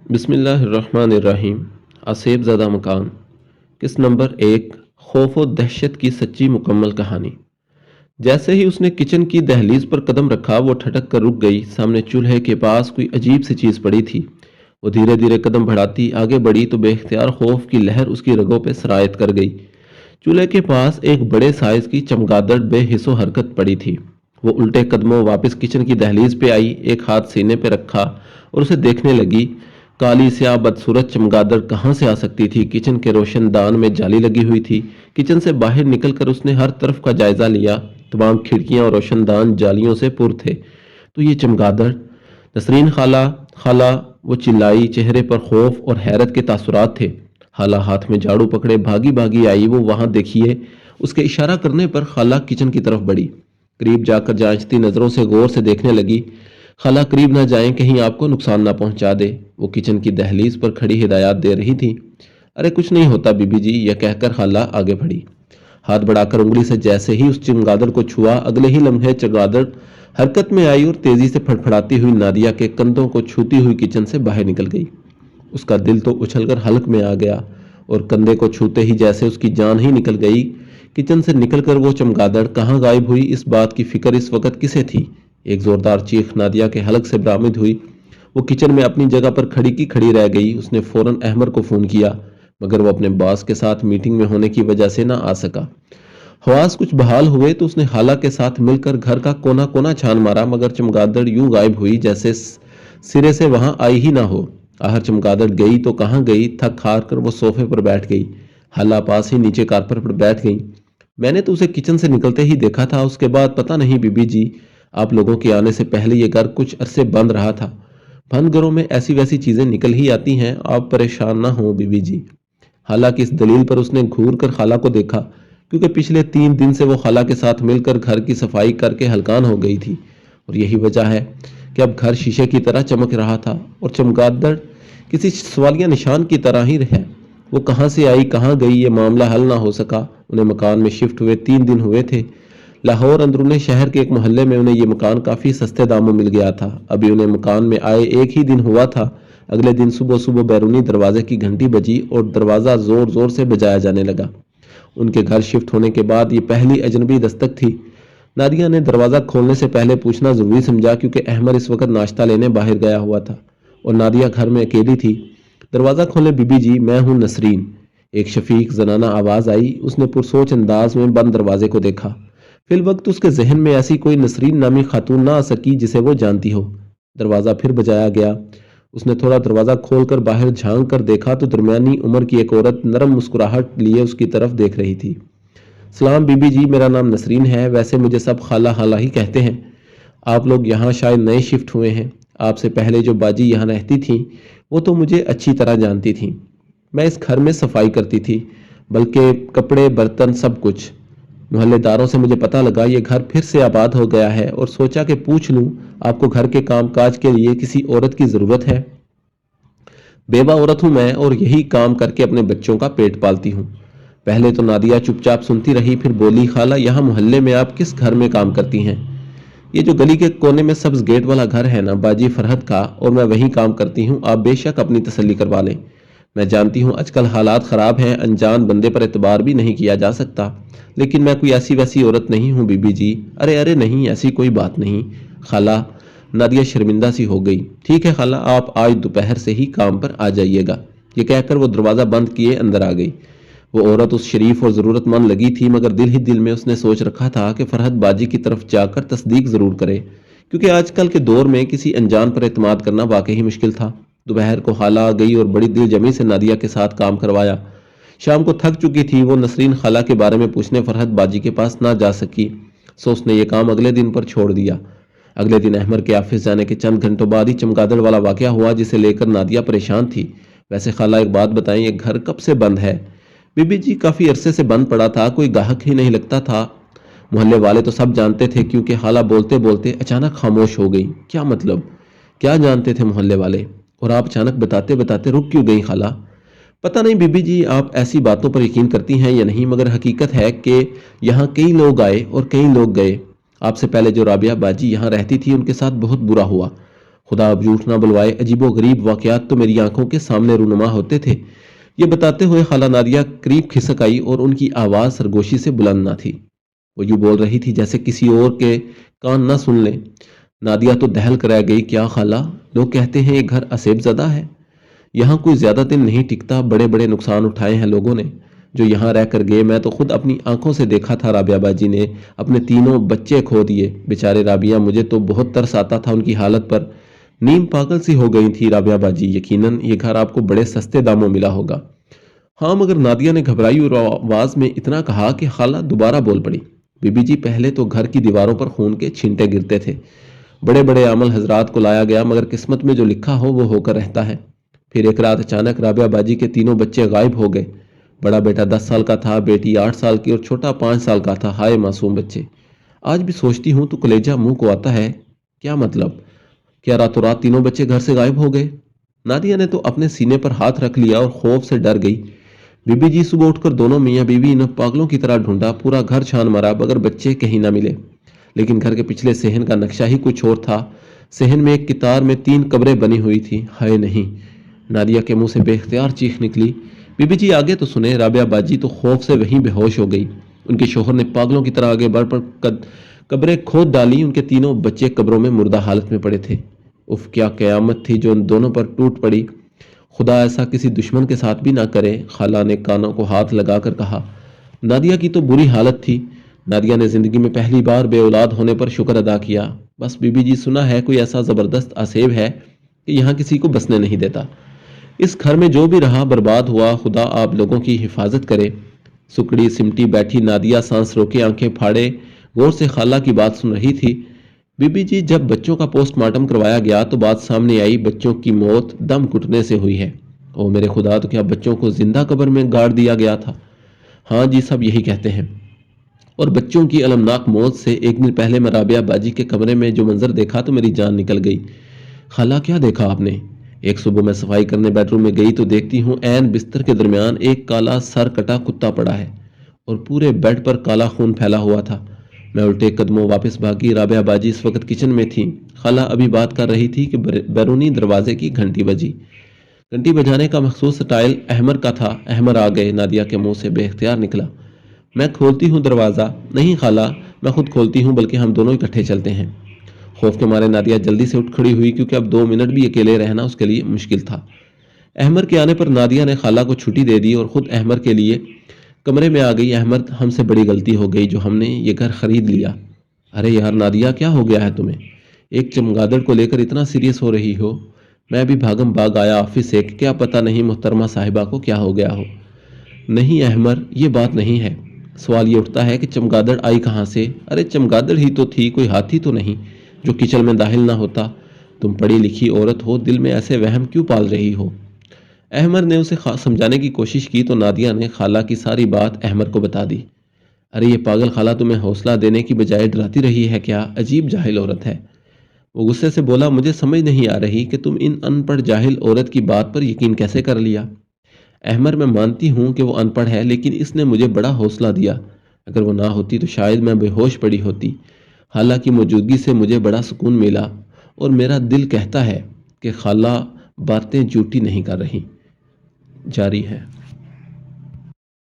بسم اللہ الرحمن الرحیم۔ آصف زدہ مکان۔ قسط نمبر 1، خوف و دہشت کی سچی مکمل کہانی۔ جیسے ہی اس نے کچن کی دہلیز پر قدم رکھا وہ ٹھٹک کر رک گئی۔ سامنے چولہے کے پاس کوئی عجیب سی چیز پڑی تھی۔ وہ دھیرے دھیرے قدم بڑھاتی آگے بڑھی تو بے اختیار خوف کی لہر اس کی رگوں پہ سرایت کر گئی۔ چولہے کے پاس ایک بڑے سائز کی چمگادڑ بے حس و حرکت پڑی تھی۔ وہ الٹے قدموں واپس کچن کی دہلیز پہ آئی، ایک ہاتھ سینے پہ رکھا اور اسے دیکھنے لگی۔ کالی سیاہ بدصورت چمگادڑ کہاں سے آ سکتی تھی؟ کچن کے روشن دان میں جالی لگی ہوئی تھی۔ کچن سے باہر نکل کر اس نے ہر طرف کا جائزہ لیا۔ تمام کھڑکیاں اور روشن دان جالیوں سے پر تھے۔ تو یہ چمگادڑ! نسرین خالہ، خالہ! وہ چلائی۔ چہرے پر خوف اور حیرت کے تاثرات تھے۔ خالہ ہاتھ میں جھاڑو پکڑے بھاگی بھاگی آئی۔ وہ وہاں دیکھیے! اس کے اشارہ کرنے پر خالہ کچن کی طرف بڑھی۔ قریب جا کر جانچتی نظروں سے غور سے دیکھنے لگی۔ خالہ قریب نہ جائیں، کہیں آپ کو نقصان نہ پہنچا دے۔ وہ کچن کی دہلیز پر کھڑی ہدایات دے رہی تھی۔ ارے کچھ نہیں ہوتا بی بی جی، یہ کہہ کر خالہ آگے بڑھی۔ ہاتھ بڑھا کر انگلی سے جیسے ہی اس چمگادڑ کو چھوا، اگلے ہی لمحے چمگادڑ حرکت میں آئی اور تیزی سے پھڑپھڑاتی ہوئی نادیہ کے کندھوں کو چھوتی ہوئی کچن سے باہر نکل گئی۔ اس کا دل تو اچھل کر حلق میں آ گیا اور کندھے کو چھوتے ہی جیسے اس کی جان ہی نکل گئی۔ کچن سے نکل کر وہ چمگادڑ کہاں غائب ہوئی، اس بات کی فکر اس وقت کسے تھی؟ ایک زوردار چیخ نادیہ کے حلق سے برآمد ہوئی۔ وہ کچن میں اپنی جگہ پر کھڑی کی کھڑی رہ گئی۔ اس نے فوراً احمد کو فون کیا، مگر وہ اپنے باس کے ساتھ میٹنگ میں ہونے کی وجہ سے نہ آ سکا۔ حواس کچھ بحال ہوئے تو اس نے خالہ کے ساتھ مل کر گھر کا کونا کونا چھان مارا، مگر چمگادڑ یوں غائب ہوئی جیسے سرے سے وہاں آئی ہی نہ ہو۔ آخر چمگادڑ گئی تو کہاں گئی؟ تھک ہار کر وہ صوفے پر بیٹھ گئی۔ خالہ پاس ہی نیچے کارپٹ پر بیٹھ گئی۔ میں نے تو اسے کچن سے نکلتے ہی دیکھا تھا، اس کے بعد پتہ نہیں بی بی جی، آپ لوگوں کے آنے سے پہلے یہ گھر کچھ عرصے بند رہا تھا۔ بند گھروں میں ایسی ویسی چیزیں نکل ہی آتی ہیں، آپ پریشان نہ ہوں بی بی جی۔ حالانکہ اس دلیل پر اس نے گھور کر خالہ کو دیکھا، کیونکہ پچھلے 3 دن سے وہ خالہ کے ساتھ مل کر گھر کی صفائی کر کے ہلکان ہو گئی تھی، اور یہی وجہ ہے کہ اب گھر شیشے کی طرح چمک رہا تھا اور چمگادڑ کسی سوالیہ نشان کی طرح ہی ہے۔ وہ کہاں سے آئی، کہاں گئی، یہ معاملہ حل نہ ہو سکا۔ انہیں مکان میں شفٹ ہوئے 3 دن ہوئے تھے۔ لاہور اندرون شہر کے ایک محلے میں انہیں یہ مکان کافی سستے داموں مل گیا تھا۔ ابھی انہیں مکان میں آئے 1 ہی دن ہوا تھا، اگلے دن صبح صبح بیرونی دروازے کی گھنٹی بجی اور دروازہ زور زور سے بجایا جانے لگا۔ ان کے گھر شفٹ ہونے کے بعد یہ پہلی اجنبی دستک تھی۔ نادیہ نے دروازہ کھولنے سے پہلے پوچھنا ضروری سمجھا، کیونکہ احمد اس وقت ناشتہ لینے باہر گیا ہوا تھا اور نادیہ گھر میں اکیلی تھی۔ دروازہ کھولیں بی بی جی، میں ہوں نسرین، ایک شفیق زنانہ آواز آئی۔ اس نے پرسوچ انداز میں بند دروازے کو دیکھا۔ فی الوقت اس کے ذہن میں ایسی کوئی نسرین نامی خاتون نہ آ سکی جسے وہ جانتی ہو۔ دروازہ پھر بجایا گیا۔ اس نے تھوڑا دروازہ کھول کر باہر جھانک کر دیکھا تو درمیانی عمر کی ایک عورت نرم مسکراہٹ لیے اس کی طرف دیکھ رہی تھی۔ سلام بی بی جی، میرا نام نسرین ہے، ویسے مجھے سب خالہ خالہ ہی کہتے ہیں۔ آپ لوگ یہاں شاید نئے شفٹ ہوئے ہیں۔ آپ سے پہلے جو باجی یہاں رہتی تھیں وہ تو مجھے اچھی طرح جانتی تھیں۔ میں اس گھر میں صفائی کرتی تھی، بلکہ کپڑے برتن سب کچھ۔ محلے داروں سے مجھے پتہ لگا یہ گھر پھر سے آباد ہو گیا ہے اور سوچا کہ پوچھ لوں آپ کو گھر کے کام کاج کے لیے کسی عورت کی ضرورت ہے؟ بیوہ عورت ہوں میں اور یہی کام کر کے اپنے بچوں کا پیٹ پالتی ہوں۔ پہلے تو نادیہ چپ چاپ سنتی رہی، پھر بولی، خالہ یہاں محلے میں آپ کس گھر میں کام کرتی ہیں؟ یہ جو گلی کے کونے میں سبز گیٹ والا گھر ہے نا باجی فرحت کا، اور میں وہیں کام کرتی ہوں۔ آپ بے شک اپنی تسلی کروا لیں۔ میں جانتی ہوں آج کل حالات خراب ہیں، انجان بندے پر اعتبار بھی نہیں کیا جا سکتا، لیکن میں کوئی ایسی ویسی عورت نہیں ہوں بی بی جی۔ ارے نہیں، ایسی کوئی بات نہیں خالہ۔ نادیہ شرمندہ سی ہو گئی۔ ٹھیک ہے خالہ، آپ آج دوپہر سے ہی کام پر آ جائیے گا۔ یہ کہہ کر وہ دروازہ بند کیے اندر آ گئی۔ وہ عورت اس شریف اور ضرورت مند لگی تھی، مگر دل ہی دل میں اس نے سوچ رکھا تھا کہ فرحت باجی کی طرف جا کر تصدیق ضرور کرے، کیونکہ آج کل کے دور میں کسی انجان پر اعتماد کرنا واقعی مشکل تھا۔ دوپہر کو خالہ آ گئی اور بڑی دل جمی سے نادیہ کے ساتھ کام کروایا۔ شام کو تھک چکی تھی وہ، نسرین خالہ کے بارے میں پوچھنے فرحت باجی کے پاس نہ جا سکی، سو اس نے یہ کام اگلے دن پر چھوڑ دیا۔ اگلے دن احمد کے آفس جانے کے چند گھنٹوں بعد ہی چمگادڑ والا واقعہ ہوا، جسے لے کر نادیہ پریشان تھی۔ ویسے خالہ ایک بات بتائیں، یہ گھر کب سے بند ہے؟ بی بی جی کافی عرصے سے بند پڑا تھا، کوئی گاہک ہی نہیں لگتا تھا۔ محلے والے تو سب جانتے تھے، کیونکہ خالہ بولتے بولتے اچانک خاموش ہو گئی۔ کیا مطلب؟ کیا جانتے تھے محلے والے؟ اور آپ اچانک بتاتے بتاتے رک کیوں گئی خالہ؟ پتہ نہیں بی بی جی، آپ ایسی باتوں پر یقین کرتی ہیں یا نہیں، مگر حقیقت ہے کہ یہاں کئی لوگ آئے اور کئی لوگ گئے۔ آپ سے پہلے جو رابعہ باجی یہاں رہتی تھی ان کے ساتھ بہت برا ہوا۔ خدا اب جھوٹ نہ بلوائے، عجیب و غریب واقعات تو میری آنکھوں کے سامنے رونما ہوتے تھے۔ یہ بتاتے ہوئے خالہ نادیہ قریب کھسک آئی اور ان کی آواز سرگوشی سے بلند نہ تھی۔ وہ یوں بول رہی تھی جیسے کسی اور کے کان نہ سن لیں۔ نادیہ تو دہل کر رہ گئی۔ کیا خالہ، لوگ کہتے ہیں یہ گھر اسیب زدہ ہے، یہاں کوئی زیادہ دن نہیں ٹکتا، بڑے بڑے نقصان اٹھائے ہیں لوگوں نے جو یہاں رہ کر گئے۔ میں تو خود اپنی آنکھوں سے دیکھا تھا رابعہ باجی نے اپنے تینوں بچے کھو دیے۔ بیچارے رابعہ، مجھے تو بہت ترس آتا تھا ان کی حالت پر، نیم پاگل سی ہو گئی تھی رابعہ باجی۔ یقیناً یہ گھر آپ کو بڑے سستے داموں ملا ہوگا۔ ہاں، مگر نادیہ نے گھبرائی اور آواز میں اتنا کہا کہ خالہ دوبارہ بول پڑی۔ بی بی جی، پہلے تو گھر کی دیواروں پر خون کے چھینٹے گرتے تھے، بڑے بڑے عامل حضرات کو لایا گیا، مگر قسمت میں جو لکھا ہو وہ ہو کر رہتا ہے۔ پھر ایک رات اچانک رابعہ باجی کے تینوں بچے غائب ہو گئے۔ بڑا بیٹا 10 سال کا تھا، بیٹی 8 سال کی اور چھوٹا 5 سال کا تھا۔ ہائے معصوم بچے! آج بھی سوچتی ہوں تو کلیجہ منہ کو آتا ہے۔ کیا مطلب؟ کیا راتوں رات تینوں بچے گھر سے غائب ہو گئے؟ نادیہ نے تو اپنے سینے پر ہاتھ رکھ لیا اور خوف سے ڈر گئی۔ بی بی جی، صبح اٹھ کر دونوں میاں بیوی انہیں پاگلوں کی طرح ڈھونڈا، پورا گھر چھان مارا، مگر بچے کہیں نہ ملے۔ لیکن گھر کے پچھلے صحن کا نقشہ ہی کچھ اور تھا۔ صحن میں ایک قطار میں 3 قبریں بنی ہوئی تھیں۔ ہائے نہیں! نادیہ کے منہ سے بے اختیار چیخ نکلی۔ بی بی جی آگے تو سنیں۔ رابعہ باجی تو خوف سے وہیں بے ہوش ہو گئی۔ ان کے شوہر نے پاگلوں کی طرح آگے بڑھ کر قبریں کھود ڈالی۔ ان کے تینوں بچے قبروں میں مردہ حالت میں پڑے تھے۔ اف، کیا قیامت تھی جو ان دونوں پر ٹوٹ پڑی! خدا ایسا کسی دشمن کے ساتھ بھی نہ کرے، خالہ نے کانوں کو ہاتھ لگا کر کہا۔ نادیہ کی تو بری حالت تھی۔ نادیہ نے زندگی میں پہلی بار بے اولاد ہونے پر شکر ادا کیا۔ بس بی بی جی، سنا ہے کوئی ایسا زبردست اسیب ہے کہ یہاں کسی کو بسنے نہیں دیتا۔ اس گھر میں جو بھی رہا برباد ہوا، خدا آپ لوگوں کی حفاظت کرے۔ سکڑی سمٹی بیٹھی نادیہ سانس روکے آنکھیں پھاڑے غور سے خالہ کی بات سن رہی تھی۔ بی بی جی، جب بچوں کا پوسٹ مارٹم کروایا گیا تو بات سامنے آئی بچوں کی موت دم گھٹنے سے ہوئی ہے۔ او میرے خدا، تو کیا بچوں کو زندہ قبر میں گاڑ دیا گیا تھا؟ ہاں جی، سب یہی کہتے ہیں۔ اور بچوں کی المناک موت سے ایک دن پہلے میں رابعہ باجی کے کمرے میں جو منظر دیکھا تو میری جان نکل گئی۔ خالہ، کیا دیکھا آپ نے؟ ایک صبح میں صفائی کرنے بیڈ روم میں گئی تو دیکھتی ہوں عین بستر کے درمیان ایک کالا سر کٹا کتا پڑا ہے اور پورے بیڈ پر کالا خون پھیلا ہوا تھا۔ میں الٹے قدموں واپس بھاگی۔ رابعہ باجی اس وقت کچن میں تھیں۔ خالہ ابھی بات کر رہی تھی کہ بیرونی دروازے کی گھنٹی بجی۔ گھنٹی بجانے کا مخصوص سٹائل احمر کا تھا۔ احمر آ گئے، نادیہ کے منہ سے بے اختیار نکلا۔ میں کھولتی ہوں دروازہ؟ نہیں خالہ، میں خود کھولتی ہوں، بلکہ ہم دونوں اکٹھے چلتے ہیں۔ خوف کے مارے نادیہ جلدی سے اٹھ کھڑی ہوئی، کیونکہ اب 2 منٹ بھی اکیلے رہنا اس کے لیے مشکل تھا۔ احمر کے آنے پر نادیہ نے خالہ کو چھٹی دے دی اور خود احمر کے لیے کمرے میں آ گئی۔ احمر، ہم سے بڑی غلطی ہو گئی جو ہم نے یہ گھر خرید لیا۔ ارے یار نادیہ، کیا ہو گیا ہے تمہیں؟ ایک چمگادڑ کو لے کر اتنا سیریس ہو رہی ہو؟ میں بھی بھاگم بھاگ آیا آفس سے، کیا پتہ نہیں محترمہ صاحبہ کو کیا ہو گیا ہو۔ نہیں احمر، یہ بات نہیں ہے۔ سوال یہ اٹھتا ہے کہ چمگادڑ آئی کہاں سے؟ ارے چمگادڑ ہی تو تھی، کوئی ہاتھی تو نہیں جو کچن میں داخل نہ ہوتا۔ تم پڑھی لکھی عورت ہو، دل میں ایسے وہم کیوں پال رہی ہو؟ احمر نے اسے سمجھانے کی کوشش کی تو نادیہ نے خالہ کی ساری بات احمر کو بتا دی۔ ارے یہ پاگل خالہ تمہیں حوصلہ دینے کی بجائے ڈراتی رہی ہے کیا؟ عجیب جاہل عورت ہے۔ وہ غصے سے بولا، مجھے سمجھ نہیں آ رہی کہ تم ان ان پڑھ جاہل عورت کی بات پر یقین کیسے کر لیا؟ احمر، میں مانتی ہوں کہ وہ ان پڑھ ہے، لیکن اس نے مجھے بڑا حوصلہ دیا۔ اگر وہ نہ ہوتی تو شاید میں بے ہوش پڑی ہوتی۔ خالہ کی موجودگی سے مجھے بڑا سکون ملا اور میرا دل کہتا ہے کہ خالہ باتیں جھوٹی نہیں کر رہی۔ جاری ہے۔